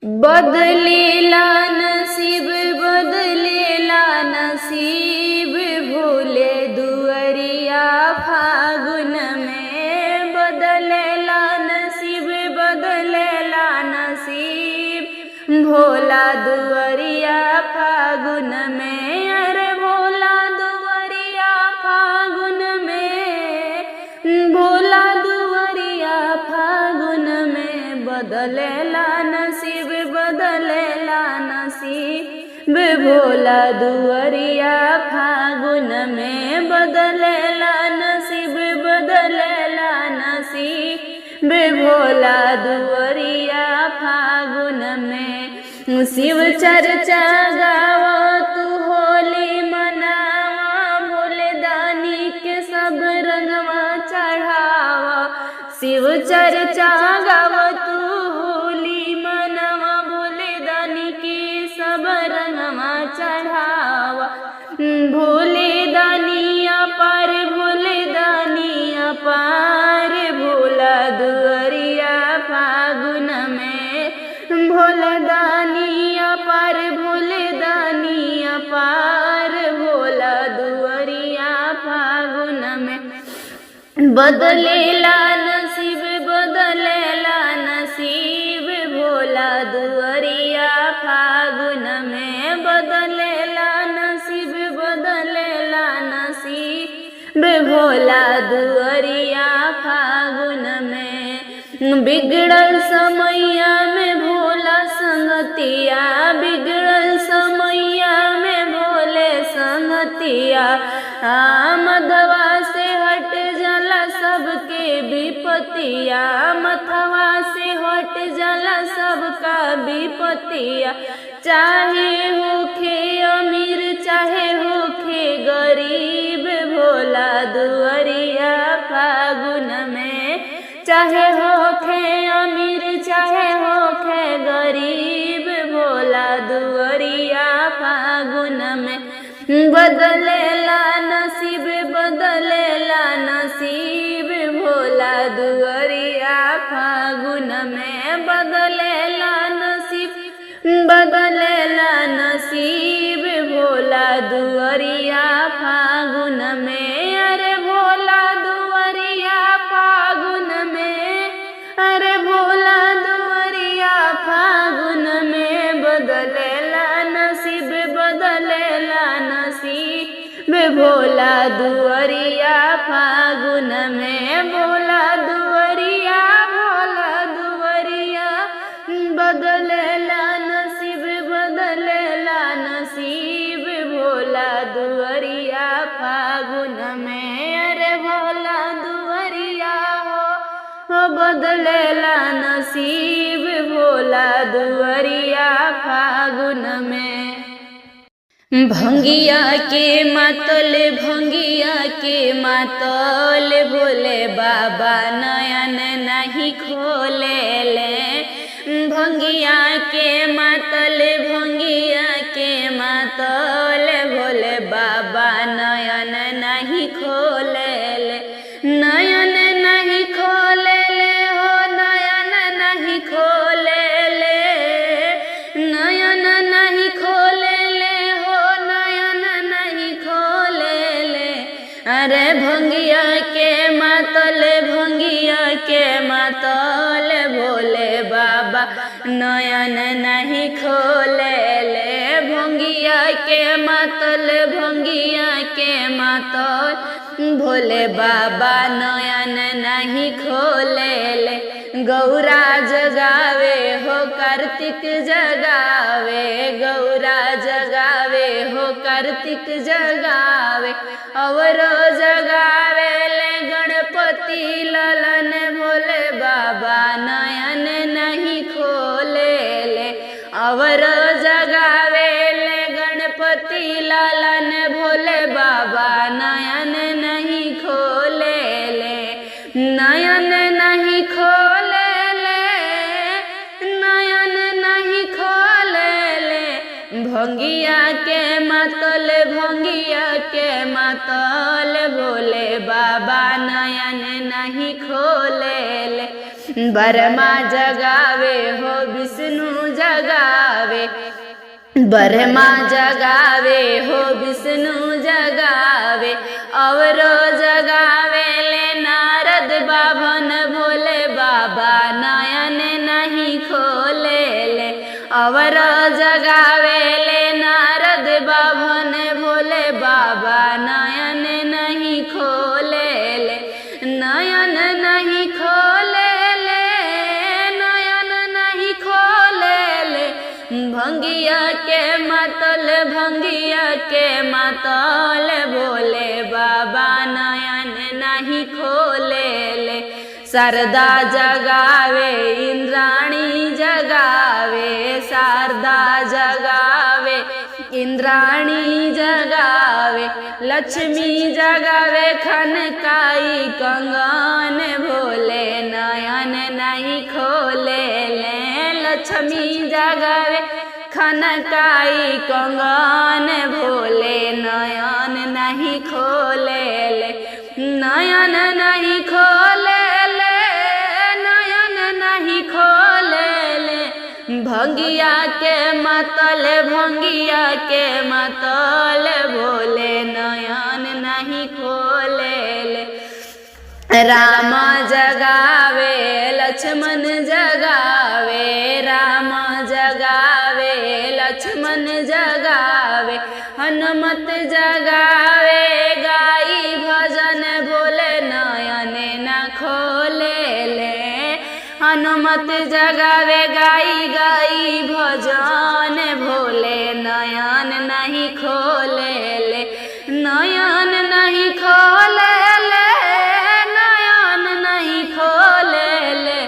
बदलेला नसीब बदलेला नसीब भूले दुअरिया फागुन में। बदलेला नसीब बदलेला नसीब भोला दुअरिया फागुन में। अरे भोला दुअरिया फागुन में, भोला दुअरिया फागुन में। बदलेला नसीब बदलेला नसीब भोला दुअरिया फागुन में। बदलेला नसीब बदलेला नसीब भोला दुअरिया फागुन में। शिव चर्चा गावा तू होली मनावा, भोले दानी के सब रंगवा चढ़ावा। शिव चर्चा गावा तू होली मनावा, भोले दानी के सब रंगवा चढ़ावा। भोले दानिया पार भोले दानिया पार भोला दुअरिया फागुन में। भोला दानिया पार भोले दानिया पार भोला दुअरिया फागुन में। बदलेला नसीब बदलेला नसीब भोला दुअरिया फागुन में। बदलेला नसीब बदलेला नसीब भोला दुअरिया फागुन में। बिगड़ल समैया में भोला संगतिया, बिगड़ल समैया में भोले संगतिया। मधवा से हट जाला सबके विपतिया, मथवा से हट जाला सबका विपतिया। चाहे होखे अमीर चाहे होखे गरीब भोला दुअरिया फागुन में। चाहे होखे अमीर चाहे होखे गरीब भोला दुअरिया फागुन में। बदलेला नसीब बदलेला नसीब भोला दुअरिया फागुन में। बदलेला नसीब बदलेला नसीब भोला दुअरिया फागुन में। अरे भोला दुअरिया फागुन में, अरे भोला दुअरिया फागुन में। बदलेला नसीब बदलेला नसीब भोला दुअरिया फागुन में। भोला दुअरिया बदलेला नसीब बदलेला नसीब भोला दुअरिया फागुन में। अरे भोला दुअरिया हो बदलेला नसीब भोला दुअरिया फागुन में। भंगिया के मातल भंगिया के मातल भोले बाबा नयन नहीं खोले ले। भंगिया के मातल भंगिया के मातल भोले बाबा नयन नहीं खोले ले। नयन नहीं खोले ले हो नयन नहीं खोले ले, नयन नहीं खोले ले हो नयन नहीं खोले ले। अरे भंगिया के मातल भंगिया के मातल भोले बाबा नयन नहीं खोले ले। भंगिया के मातल भंगिया के मातल भोले बाबा नयन नहीं खोले ले। गौरा जगावे हो कार्तिक जगावे, गौरा जगावे हो कार्तिक जगावे। अवरो जगावे ले गणपति ललन भोले बाबा नयन नहीं खोले ले। अवरो जगावे ले गणपति ललन भोले बाबा नयन नहीं खोले ले। नयन नहीं खोले ले, नयन नहीं खोले ले। भंगिया के मातल भंगिया के मातल भोले बाबा नयन नहीं खोले ले। ब्रह्मा जगावे हो विष्णु जगावे, ब्रह्मा जगावे हो विष्णु जगावे, अवरो जगावे ले नारद बाभन भोले बाबा नयन नहीं खोले ले, अवरो जगावे ले नारद बाभन भोले बाबा नयन नहीं खोले ले, नयन नहीं खोले ले, नयन नहीं खोले ले, भंगिया के मतल भंगिया के मतल भोले बाबा नयन नहीं खोले ले, शारदा जगावे इंद्राणी जगावे, शारदा जगावे इंद्राणी जगावे, लक्ष्मी जगावे खनकाई कंगन भोले नयन नहीं खोले ले, लक्ष्मी जगावे खनकाई कंगन भोले नयन नहीं खोले ले, नयन नहीं खोले ले, नयन नहीं खोले ले, भंगिया के मतल भंगिया के मतल भोले नयन नहीं खोले ले, राम जगावे लक्ष्मण जगावे, राम जगावे लक्ष्मण जगावे, हनुमत जगावे गाई भजन भोले नयन न खोले ले, हनुमत जगावे गाई गाई भजन भोले नयन नहीं खोले ले, नयन नहीं खोले ले, नयन नहीं खोले ले,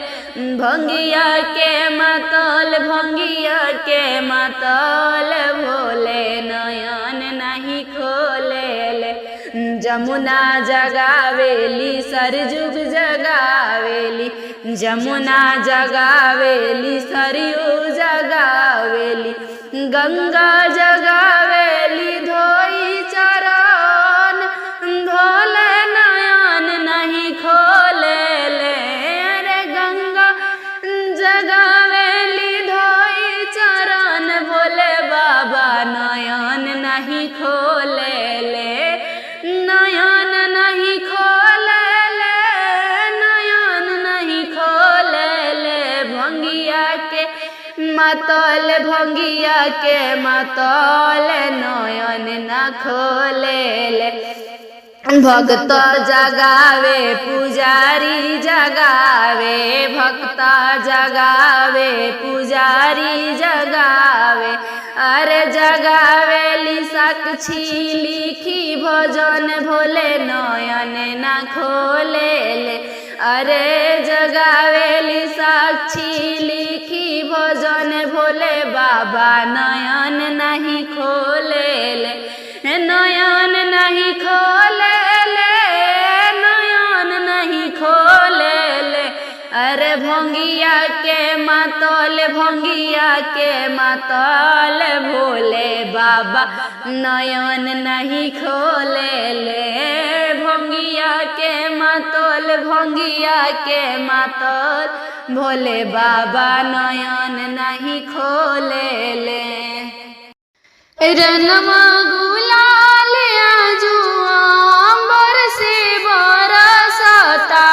भंगिया के मतल भंगिया के मतल भोले नयन नहीं खोले ले, जमुना जगावेली सरजुग जगावेली, जमुना जगावेली सरयू जगावेली, गंगा जगावेली धोई चरण भोले नयन नहीं खोले ले, रे गंगा जगावेली धोई चरण भोले बाबा नयन नहीं खोले ले, नयन नहीं खोले ले, नयन नहीं खोले ले, भंगिया के मतल भंगिया के मतल नयन न खोले ले, भक्त जगावे पुजारी जगावे, भक्त जगावे पुजारी जगावे, अरे जगावेली साक्षी लिखी भजन भोले नयन न खोले ले, अरे जगावेली साक्षी लिखी भजन भोले बाबा नयन नहीं खोले ले, नयन नहीं खोले ले, नयन नहीं खोले ले, अरे भंगिया के मतल भंगिया के मतल भोले बाबा नयन नहीं खोले ले, भंगिया के मतल भंगिया के मतल भोले बाबा नयन नहीं खोले ले, रनमा गुलाल आजुआ बरसे बरसता,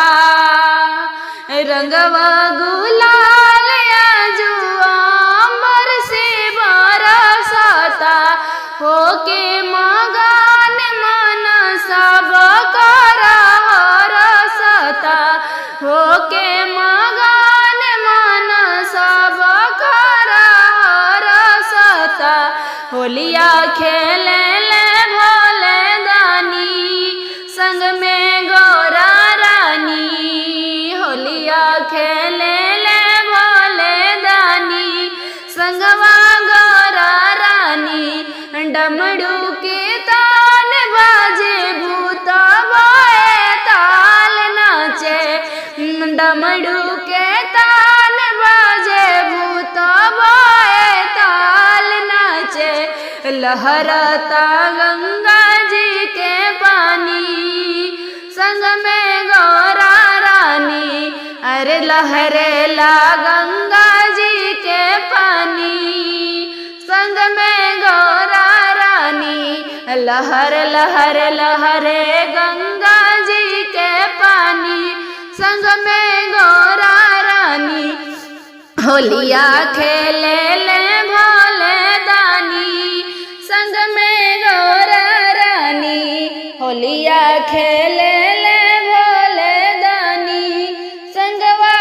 रंगवा गुलाल आजुआ बरसे बरसता, होके मगन मन सब कर हरसता, होके मगन मन सब कर हरसता, होलिया खेले ले भोले दानी संग में गौरा रानी, होलिया खेले ले भोले दानी संगवा गौरा रानी, डमरू के तान बाजे भूत बाए ताल नाचे, डमरू के तान बाजे भूत बाए ताल नाचे, लहरता गंगा जी के पानी संग में गौरा रानी, अरे लहरेला गंगा जी के पानी, संग में गौरा रानी। लहर लहर लहरे गंगा जी के पानी, संग में गौरा रानी। होलिया खेले ले भोले दानी, संग में गौरा रानी। होलिया खेले ले भोले दानी, संगवा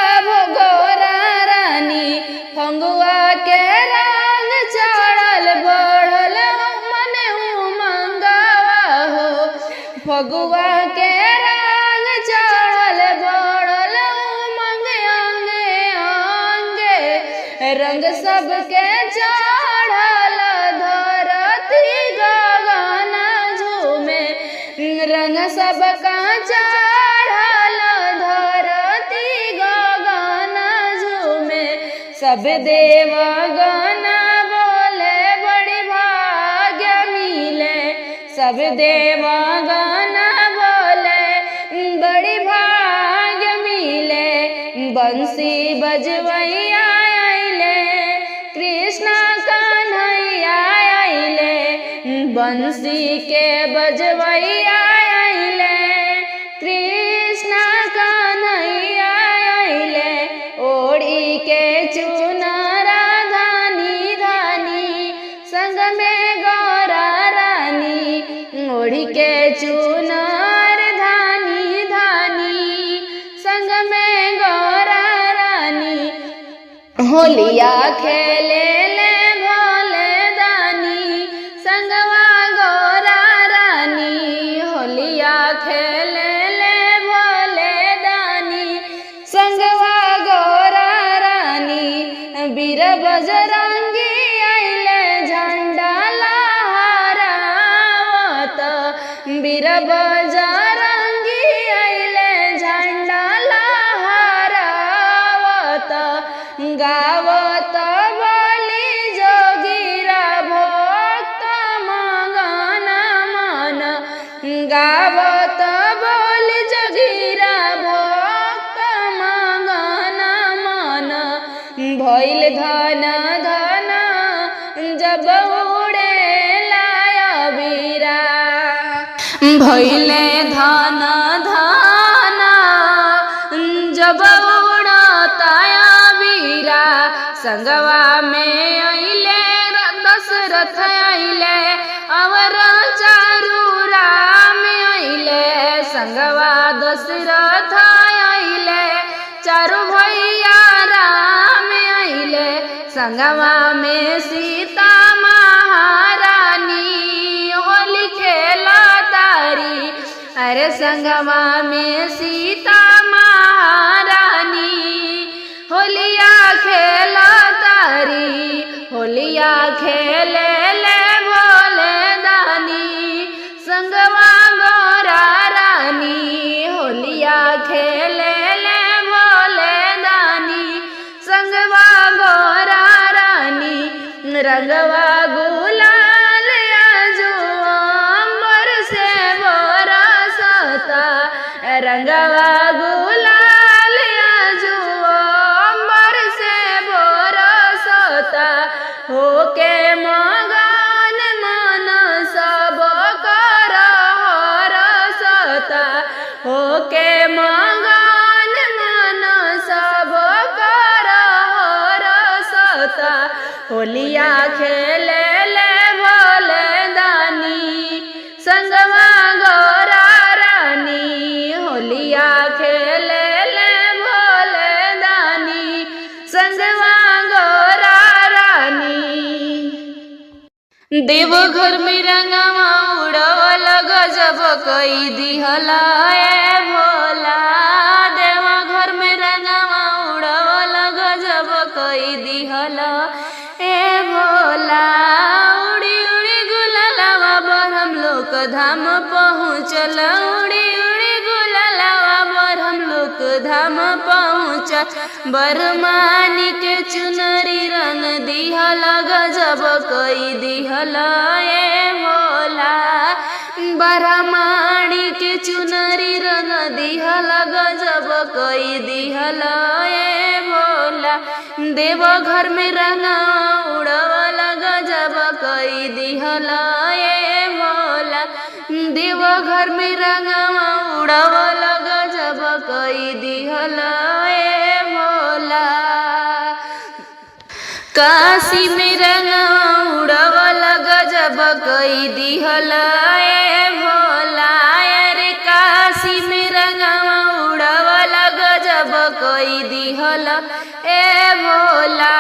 गौरा रानी। फंगुआ के रंग चढ़ल बढ़ल मन उमंगवा हो, फगुआ के रंग चढ़ल बढ़ल उमंग अंगे अंगे। रंग सबके चढ़ल धरती गगन झूमे, रंग सबका चढ़ल धरती गगन झूमे। सब देवगण बोले बड़ी भाग्य मिले, सब देवगण बोले बड़ी भाग्य मिले। बंसी बजवैया आइले, कृष्ण कन्हैया आइले। बंसी के बजवैया आइले, कृष्ण कन्हैया आइले। ओढ़ी के चुनर धानी धानी, संग में गौरा रानी। ओढ़ी के चुनर धानी धानी, संग में गौरा रानी। होलिया खेले ले भोले दानी, संगवा गौरा रानी। होलिया खेले ले भोले दानी, संगवा गौरा रानी। वीर बजरंगी आइले झंडा लहरावत, वीर बजरंगी आइले झंडा लहरावत। गावत बोली जोगीरा भक्त मगन मन, गावत बोली जोगीरा भक्त मगन मन। भइल धन धन जब उड़ेला अबीरा, भइले धन धन जब उड़ता अबीरा। संगवा में आइले दशरथ आइले, और चारू राम आइले। संगवा दशरथ आइले, चारू भैया राम आइले। संगवा में सीता महारानी होली खेला तारी। अरे संगवा में सीता महारानी होलिया खेला तारी। होलिया खेले ले भोले दानी, संगवा गौरा रानी। होलिया खेले ले भोले दानी, संगवा गौरा रानी। रंगवा गुलाल आजू अंबर से बरसता, रंगवा गुलाल आजू अंबर से बरसता। होके मगन मन सब कर हरसता, होके मगन मन सब कर हरसता। होलिया खेले ले भोले दानी, संगवा गौरा रानी। होलिया खेले ले भोले दानी, संगवा गौरा रानी। देवघर में रंगवा उड़वल गजब कई दिहला ए भोला। देवघर में रंगवा उड़वल गजब कई दिहला ए भोला। उड़ी उड़ी गुलालवा बरहम लोक धाम पहुँचल, उड़ी उड़ी गुलालवा बरहम लोक धाम पहुँचल। बरमानी के चुनरी रंग दिहला गजब कई दिहला ए भोला। ब्रह्माणी के चुनरी रंग दिहल गजब कई दिहल ए भोला। देवघर में रंगा उड़वल गजब कई दिहल ए भोला। देवघर में रंगा उड़वल गजब कई दिहल ए भोला। काशी में रंगा उड़वल गजब कई दिहल ए भोला। अरे काशी में रंगा उड़वल गजब कई दिहल ए भोला।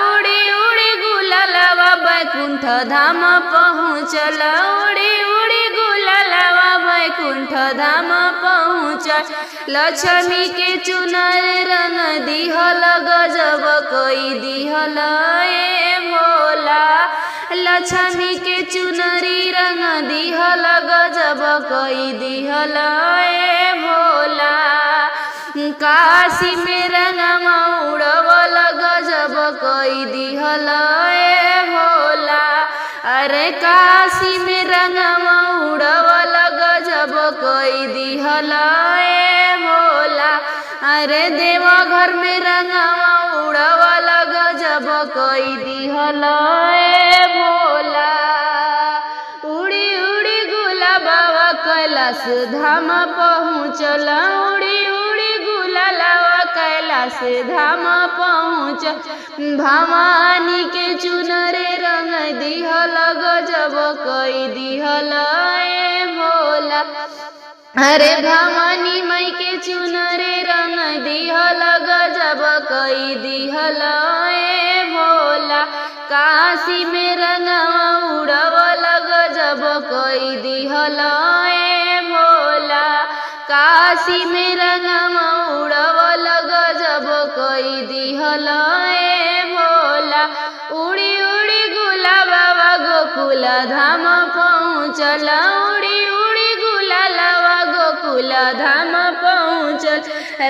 उड़ी उड़ी गुलालवा बैकुंठ धाम पहुँचल। उड़ी उड़ी गुलालवा बैकुंठ धाम पहुँचल। लक्ष्मी के चुनर रंग दिहल गजब कई दिहल ए भोला। लक्ष्मी के चुनरी रंग दिहल गजब कई दिहल ए भोला। काशी में रंगवा उड़वल गजब कई दिहल ए भोला। अरे काशी में रंगवा उड़वल गजब कई दिहल ए भोला। अरे देवघर में रंगवा उड़वल गजब कई दिहल ए भोला। उड़ी उड़ी गुलाबवा कैलाश धाम पहुँचल। उड़ी उड़ी गुलालवा कैलाश धाम पहुँच। भवानी के चुनरे रंग दिहल गजब कई दिहल ए भोला। अरे भवानी माई के चुनरे रंग दिहल गजब कई दिहल ए भोला। काशी में रंगवा उड़वल गजब कई दिहल ए भोला। काशी में रंगवा उड़वल गजब कई दिहल ए भोला। उड़ी उड़ी गुलाबवा गोकुल धाम पहुँचल। उड़ी उड़ी गुलालवा गोकुल धाम पहुँचल।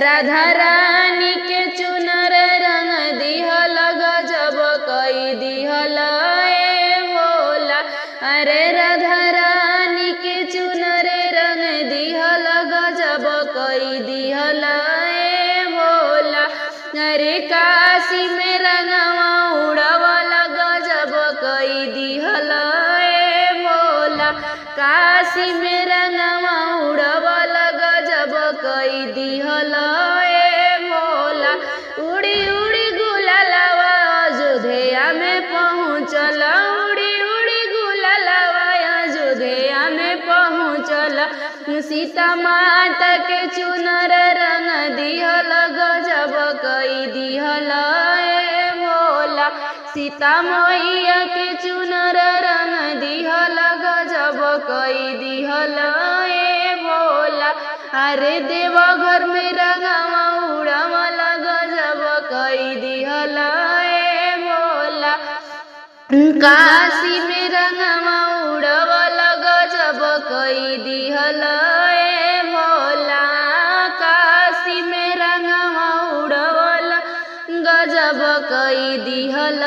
राधा रानी के चुनर रंग दिहल गजब कई दिहल ए भोला। अरे राधा रानी के चुनर रंग दिहल गजब कई दिहल ए भोला। अरे काशी में रंगवा उड़वल गजब कई दिहल ए भोला। काशी में रंगवा उड़वल गजब कई दिहल ए भोला। उड़ी उड़ी गुलालवा अयोध्या में पहुँचल। उड़ी उड़ी गुलालवा अयोध्या में पहुँचल। सीता माता के चुनर रंग दिहल गजब कई दिहल ए भोला। सीता मैया के चुनर रंग दिहल गजब कई दिहल ए भोला। अरे देवघर में रंगवा उड़वल गजब कई दिहल ए भोला। काशी में रंगवा उड़वल गजब कई दिहल ए भोला। काशी में रंगवा उड़वल गजब कई दिहल